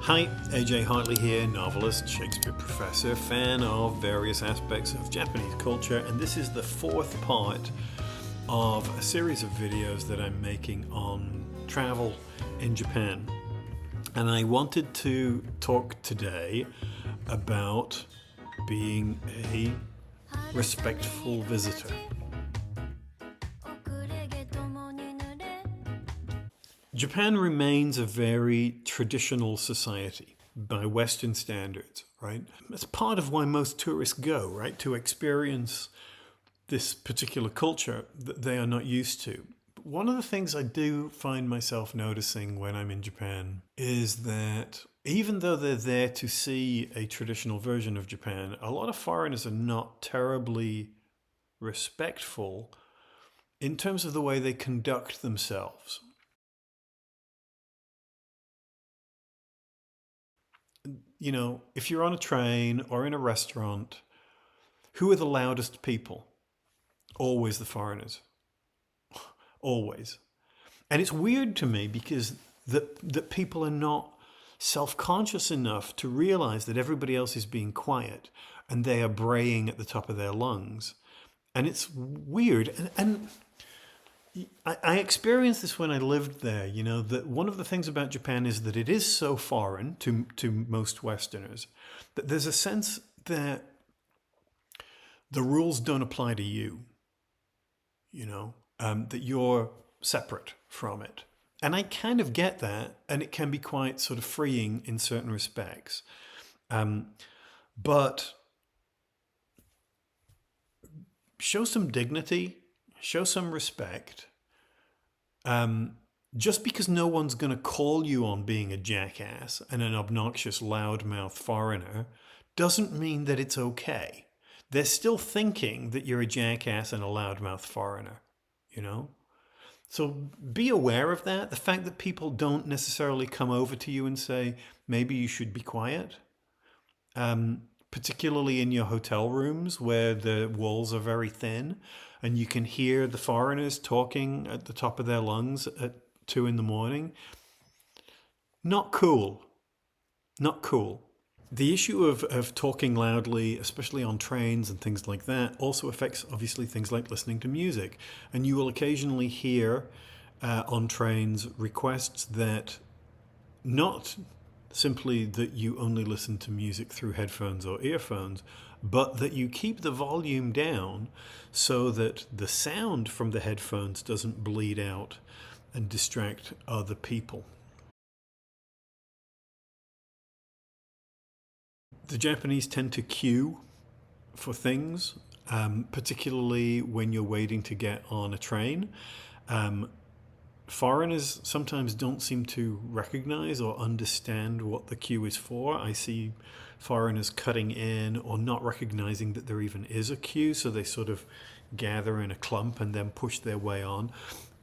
Hi, AJ Hartley here, novelist, Shakespeare professor, fan of various aspects of Japanese culture, and this is the fourth part of a series of videos that I'm making on travel in Japan. And I wanted to talk today about being a respectful visitor. Japan remains a very traditional society by Western standards, right? It's part of why most tourists go, right? To experience this particular culture that they are not used to. But one of the things I do find myself noticing when I'm in Japan is that even though they're there to see a traditional version of Japan, a lot of foreigners are not terribly respectful in terms of the way they conduct themselves. You know, if you're on a train or in a restaurant, who are the loudest people? Always the foreigners. Always. And it's weird to me because that people are not self-conscious enough to realize that everybody else is being quiet and they are braying at the top of their lungs. And it's weird. And I experienced this when I lived there, you know, that one of the things about Japan is that it is so foreign to most Westerners that there's a sense that the rules don't apply to you, you know, that you're separate from it. And I kind of get that, and it can be quite sort of freeing in certain respects. But show some dignity, show some respect. Just because no one's going to call you on being a jackass and an obnoxious loudmouth foreigner doesn't mean that it's okay. They're still thinking that you're a jackass and a loudmouth foreigner, you know? So be aware of that. The fact that people don't necessarily come over to you and say, maybe you should be quiet. Particularly in your hotel rooms where the walls are very thin and you can hear the foreigners talking at the top of their lungs at 2 a.m. Not cool. Not cool. The issue of talking loudly, especially on trains and things like that, also affects obviously things like listening to music. And you will occasionally hear on trains requests that not simply that you only listen to music through headphones or earphones, but that you keep the volume down so that the sound from the headphones doesn't bleed out and distract other people. The Japanese tend to queue for things, particularly when you're waiting to get on a train. Foreigners sometimes don't seem to recognize or understand what the queue is for. I see foreigners cutting in or not recognizing that there even is a queue, so they sort of gather in a clump and then push their way on.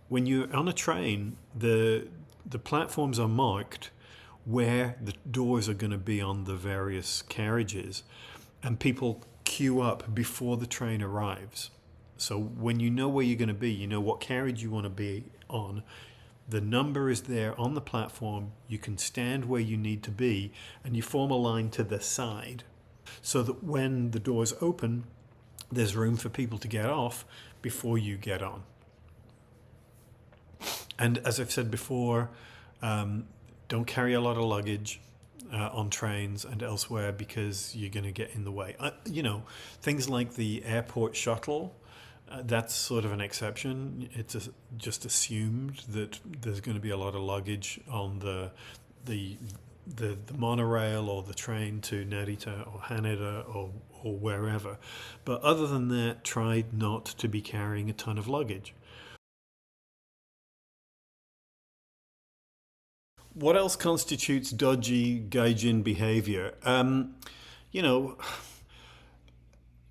When you're on a train, the platforms are marked where the doors are going to be on the various carriages, and people queue up before the train arrives. So when you know where you're going to be, you know what carriage you want to be on, the number is there on the platform, you can stand where you need to be, and you form a line to the side so that when the doors open, there's room for people to get off before you get on. And as I've said before, don't carry a lot of luggage on trains and elsewhere because you're going to get in the way. You know, things like the airport shuttle, that's sort of an exception. It's just assumed that there's going to be a lot of luggage on the monorail or the train to Narita or Haneda or wherever. But other than that, try not to be carrying a ton of luggage. What else constitutes dodgy gaijin behavior? You know,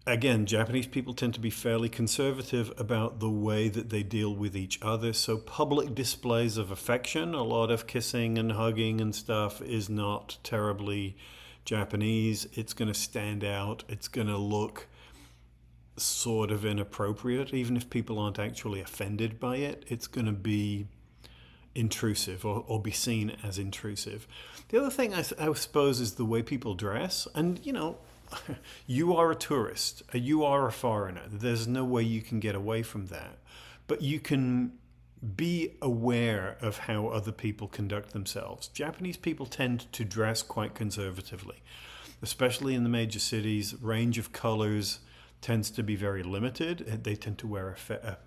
again, Japanese people tend to be fairly conservative about the way that they deal with each other. So public displays of affection, a lot of kissing and hugging and stuff, is not terribly Japanese. It's going to stand out. It's going to look sort of inappropriate, even if people aren't actually offended by it. It's going to be intrusive or be seen as intrusive. The other thing I suppose is the way people dress. And, you are a tourist, you are a foreigner. There's no way you can get away from that. But you can be aware of how other people conduct themselves. Japanese people tend to dress quite conservatively, especially in the major cities. Range of colors tends to be very limited. They tend to wear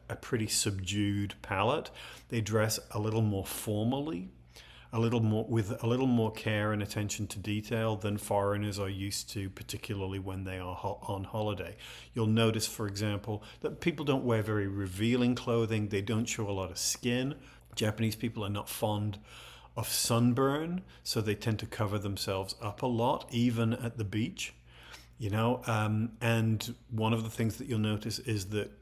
a pretty subdued palette. They dress a little more formally, a little more with a little more care and attention to detail than foreigners are used to, particularly when they are on holiday. You'll notice, for example, that people don't wear very revealing clothing. They don't show a lot of skin. Japanese people are not fond of sunburn, so they tend to cover themselves up a lot, even at the beach. And one of the things that you'll notice is that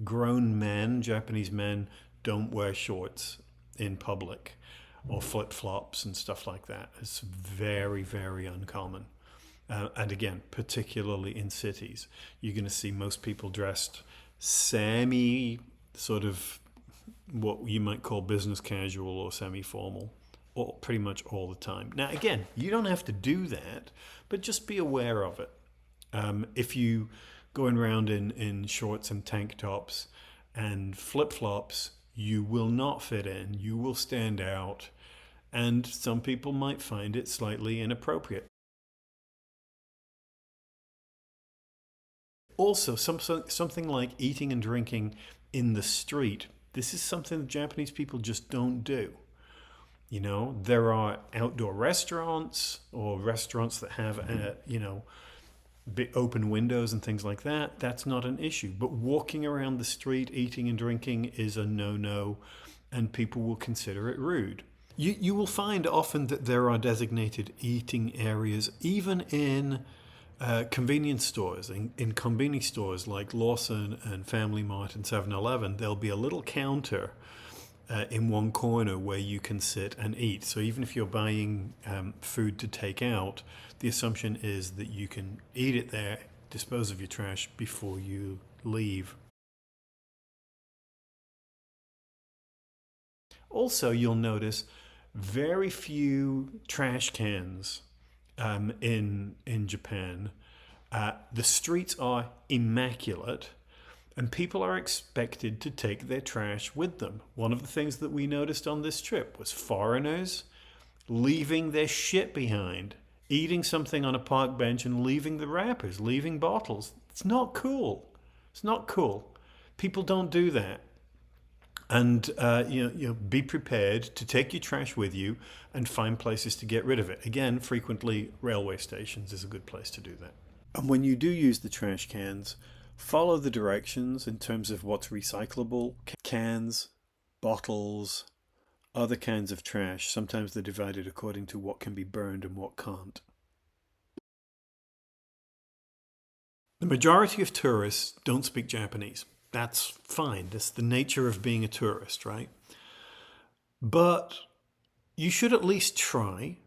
grown men, Japanese men, don't wear shorts in public or flip-flops and stuff like that. It's very, very uncommon. And again, particularly in cities, you're going to see most people dressed semi, sort of what you might call business casual or semi-formal, or pretty much all the time. Now, again, you don't have to do that, but just be aware of it. If you going around in shorts and tank tops and flip-flops, you will not fit in. You will stand out, and some people might find it slightly inappropriate. Also, something like eating and drinking in the street. This is something that Japanese people just don't do. There are outdoor restaurants or restaurants that have, big open windows and things like that. That's not an issue. But walking around the street, eating and drinking is a no-no, and people will consider it rude. You will find often that there are designated eating areas, even in convenience stores. In convenience stores like Lawson and Family Mart and 7-Eleven, there'll be a little counter in one corner where you can sit and eat. So even if you're buying food to take out, the assumption is that you can eat it there, dispose of your trash before you leave. Also, you'll notice very few trash cans in Japan. The streets are immaculate, and people are expected to take their trash with them. One of the things that we noticed on this trip was foreigners leaving their shit behind, eating something on a park bench and leaving the wrappers, leaving bottles. It's not cool. It's not cool. People don't do that. And be prepared to take your trash with you and find places to get rid of it. Again, frequently railway stations is a good place to do that. And when you do use the trash cans, follow the directions in terms of what's recyclable. Cans, bottles, other kinds of trash. Sometimes they're divided according to what can be burned and what can't. The majority of tourists don't speak Japanese. That's fine. That's the nature of being a tourist, right? But you should at least try,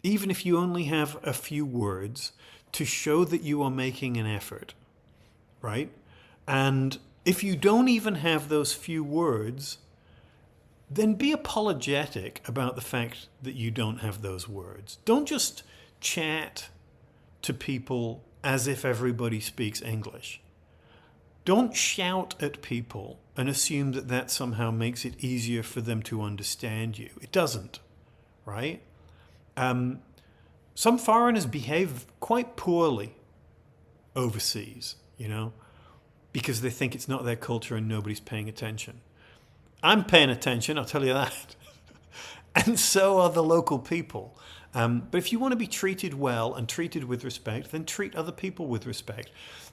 even if you only have a few words, to show that you are making an effort, right? And if you don't even have those few words, then be apologetic about the fact that you don't have those words. Don't just chat to people as if everybody speaks English. Don't shout at people and assume that that somehow makes it easier for them to understand you. It doesn't, right? Some foreigners behave quite poorly overseas, because they think it's not their culture and nobody's paying attention. I'm paying attention, I'll tell you that. And so are the local people. But if you want to be treated well and treated with respect, then treat other people with respect.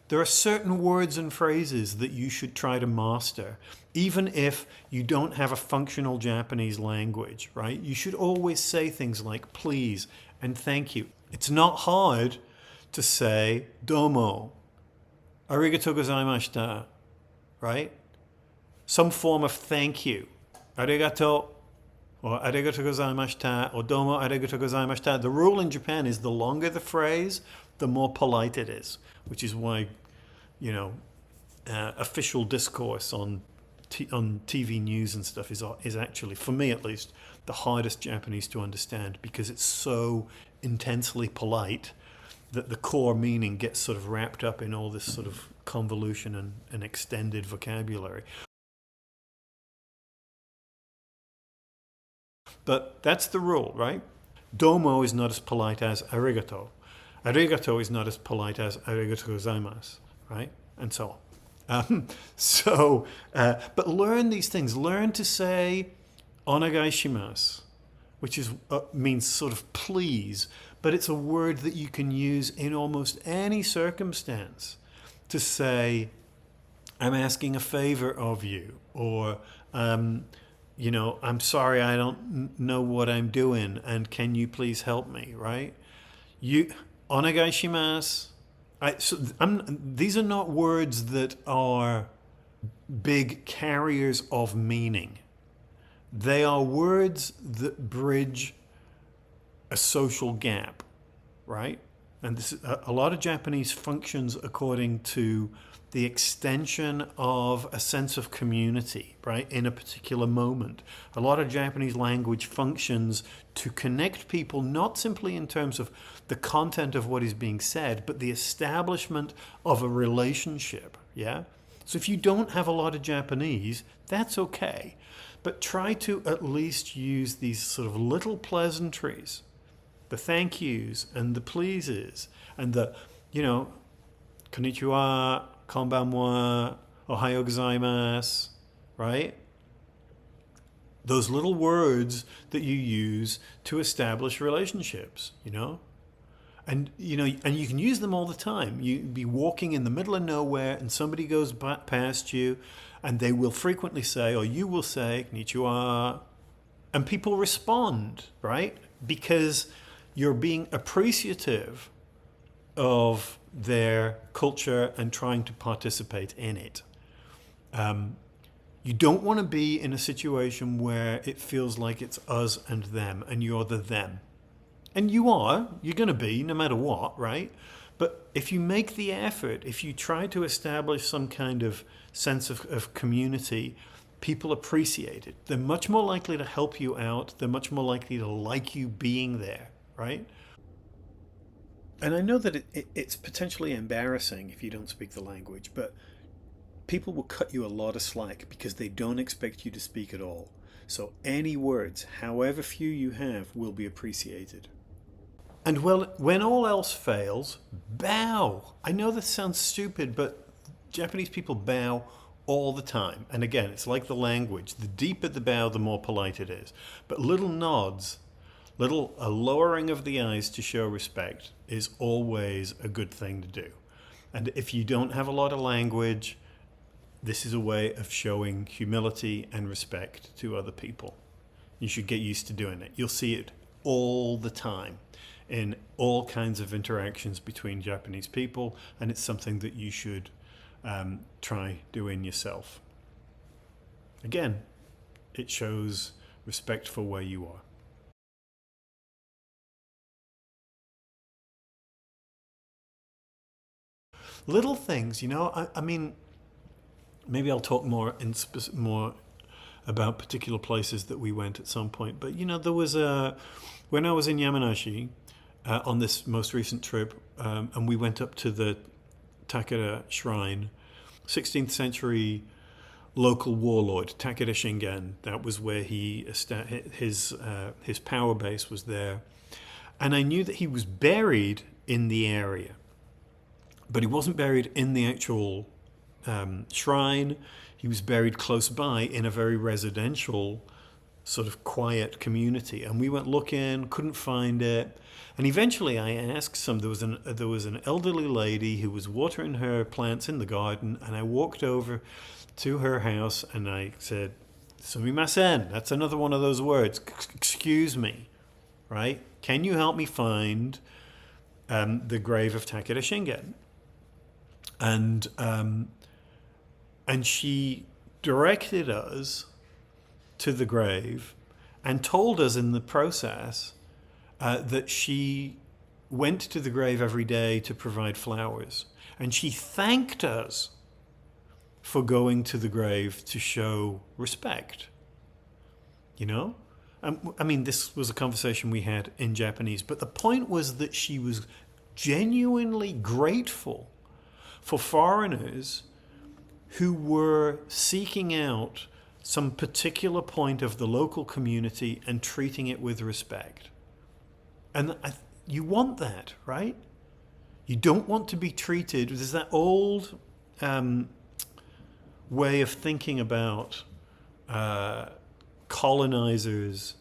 There are certain words and phrases that you should try to master, even if you don't have a functional Japanese language, right? You should always say things like please and thank you. It's not hard to say domo, arigatou gozaimashita, right? Some form of thank you. Arigato, or arigatou gozaimashita, or domo arigatou gozaimashita. The rule in Japan is the longer the phrase, the more polite it is, which is why, official discourse on on TV news and stuff is actually, for me at least, the hardest Japanese to understand, because it's so intensely polite that the core meaning gets sort of wrapped up in all this sort of convolution and extended vocabulary. But that's the rule, right? Domo is not as polite as arigato. Arigato is not as polite as arigato gozaimasu, right? And so on. But learn these things. Learn to say onagai shimasu, which means sort of please, but it's a word that you can use in almost any circumstance to say, I'm asking a favor of you, or I'm sorry, I don't know what I'm doing, and can you please help me, right? You onegai shimasu. These are not words that are big carriers of meaning. They are words that bridge a social gap, right? And this is, a lot of Japanese functions according to the extension of a sense of community, right, in a particular moment. A lot of Japanese language functions to connect people, not simply in terms of the content of what is being said, but the establishment of a relationship, yeah? So if you don't have a lot of Japanese, that's okay. But try to at least use these sort of little pleasantries, the thank yous and the pleases and the, konnichiwa, konbanwa, ohayo gozaimasu, right? Those little words that you use to establish relationships, And and you can use them all the time. You'd be walking in the middle of nowhere and somebody goes past you and they will frequently say, or you will say, konnichiwa, and people respond, right? Because you're being appreciative of their culture and trying to participate in it. You don't want to be in a situation where it feels like it's us and them and you're the them. And you're going to be no matter what, right? But if you make the effort, if you try to establish some kind of sense of community, people appreciate it. They're much more likely to help you out. They're much more likely to like you being there, right? And I know that it's potentially embarrassing if you don't speak the language, but people will cut you a lot of slack because they don't expect you to speak at all. So any words, however few you have, will be appreciated. And when all else fails, bow. I know this sounds stupid, but Japanese people bow all the time. And again, it's like the language. The deeper the bow, the more polite it is. But little nods, a lowering of the eyes to show respect is always a good thing to do. And if you don't have a lot of language, this is a way of showing humility and respect to other people. You should get used to doing it. You'll see it all the time in all kinds of interactions between Japanese people, and it's something that you should try doing yourself. Again, it shows respect for where you are. Little things, I mean, maybe I'll talk more more about particular places that we went at some point. But there was when I was in Yamanashi on this most recent trip, and we went up to the Takara Shrine, 16th century local warlord Takara Shingen. That was where his power base was there, and I knew that he was buried in the area, but he wasn't buried in the actual shrine. He was buried close by in a very residential, sort of quiet community. And we went looking, couldn't find it. And eventually I asked some, there was an elderly lady who was watering her plants in the garden. And I walked over to her house and I said, "Sumimasen," that's another one of those words. Excuse me, right? Can you help me find the grave of Takara Shingen? And she directed us to the grave and told us in the process that she went to the grave every day to provide flowers. And she thanked us for going to the grave to show respect. You know? I mean, this was a conversation we had in Japanese, but the point was that she was genuinely grateful for foreigners who were seeking out some particular point of the local community and treating it with respect. And you want that, right? You don't want to be treated. There's that old way of thinking about colonizers,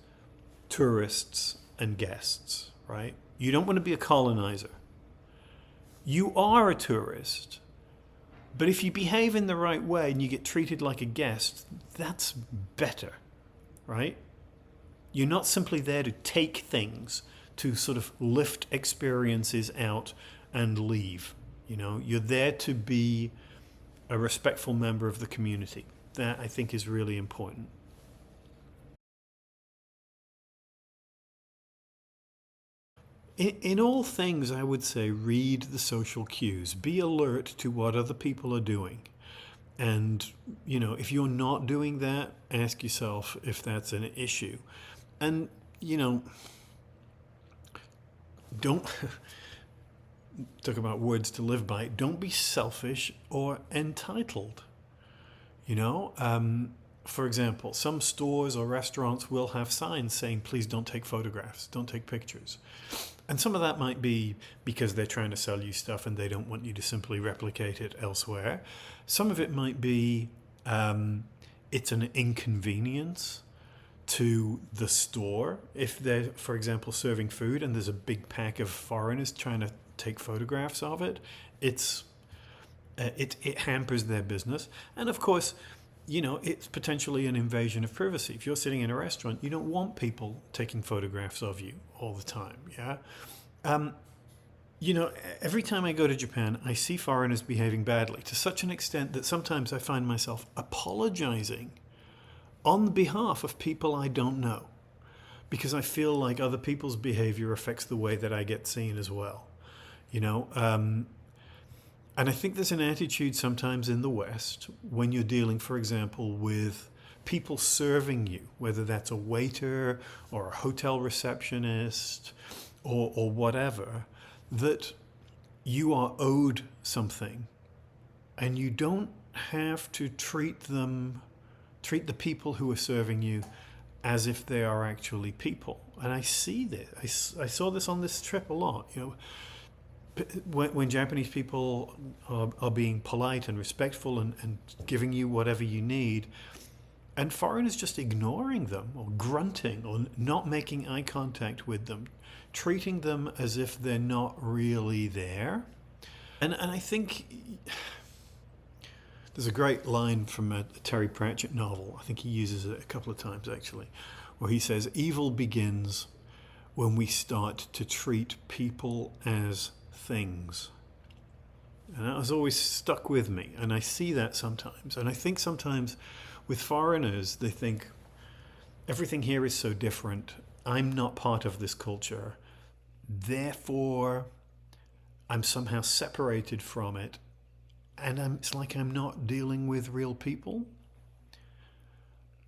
tourists, and guests, right? You don't want to be a colonizer. You are a tourist. But if you behave in the right way and you get treated like a guest, that's better, right? You're not simply there to take things, to sort of lift experiences out and leave. You know, you're there to be a respectful member of the community. That, I think, is really important. In all things, I would say read the social cues. Be alert to what other people are doing. And, you know, if you're not doing that, ask yourself if that's an issue. And, you know, don't talk about words to live by. Don't be selfish or entitled. You know, for example, some stores or restaurants will have signs saying, please don't take photographs, don't take pictures. And some of that might be because they're trying to sell you stuff and they don't want you to simply replicate it elsewhere. Some of it might be it's an inconvenience to the store. If they're, for example, serving food and there's a big pack of foreigners trying to take photographs of it, it hampers their business. And of course, you know, it's potentially an invasion of privacy. If you're sitting in a restaurant, you don't want people taking photographs of you all the time, yeah? You know, every time I go to Japan, I see foreigners behaving badly to such an extent that sometimes I find myself apologizing on behalf of people I don't know, because I feel like other people's behavior affects the way that I get seen as well, you know? And I think there's an attitude sometimes in the West when you're dealing, for example, with people serving you, whether that's a waiter or a hotel receptionist or whatever, that you are owed something and you don't have to treat the people who are serving you as if they are actually people. And I see this. I saw this on this trip a lot, you know. When Japanese people are being polite and respectful and giving you whatever you need, and foreigners just ignoring them or grunting or not making eye contact with them, treating them as if they're not really there. And I think there's a great line from a Terry Pratchett novel. I think he uses it a couple of times actually, where he says, evil begins when we start to treat people as things. And that has always stuck with me. And I see that sometimes. And I think sometimes with foreigners, they think everything here is so different. I'm not part of this culture. Therefore, I'm somehow separated from it. And it's like I'm not dealing with real people.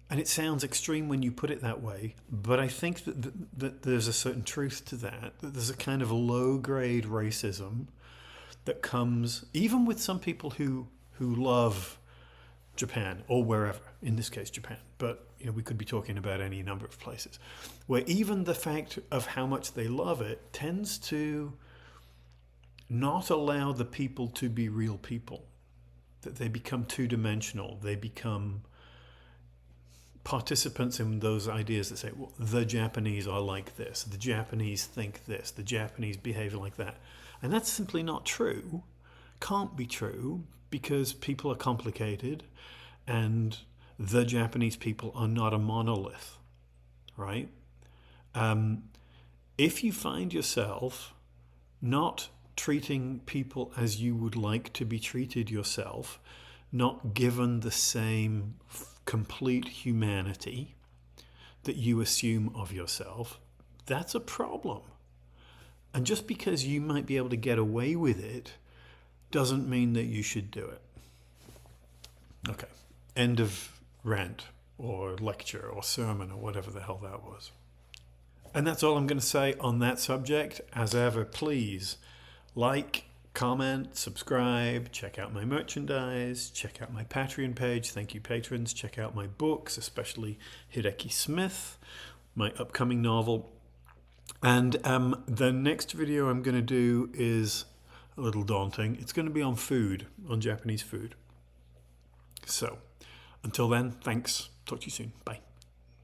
And it sounds extreme when you put it that way, but I think that there's a certain truth to that there's a kind of low-grade racism that comes even with some people who love Japan or wherever, in this case Japan, but you know, we could be talking about any number of places, where even the fact of how much they love it tends to not allow the people to be real people, that they become two-dimensional, they become participants in those ideas that say, well, the Japanese are like this, the Japanese think this, the Japanese behave like that. And that's simply not true, can't be true, because people are complicated and the Japanese people are not a monolith, right? If you find yourself not treating people as you would like to be treated yourself, not given the same complete humanity that you assume of yourself, that's a problem. And just because you might be able to get away with it doesn't mean that you should do it. Okay. End of rant or lecture or sermon or whatever the hell that was. And that's all I'm going to say on that subject. As ever, please like, comment, subscribe, check out my merchandise, check out my Patreon page. Thank you, patrons. Check out my books, especially Hideki Smith, my upcoming novel. And the next video I'm going to do is a little daunting. It's going to be on food, on Japanese food. So, until then, thanks. Talk to you soon. Bye.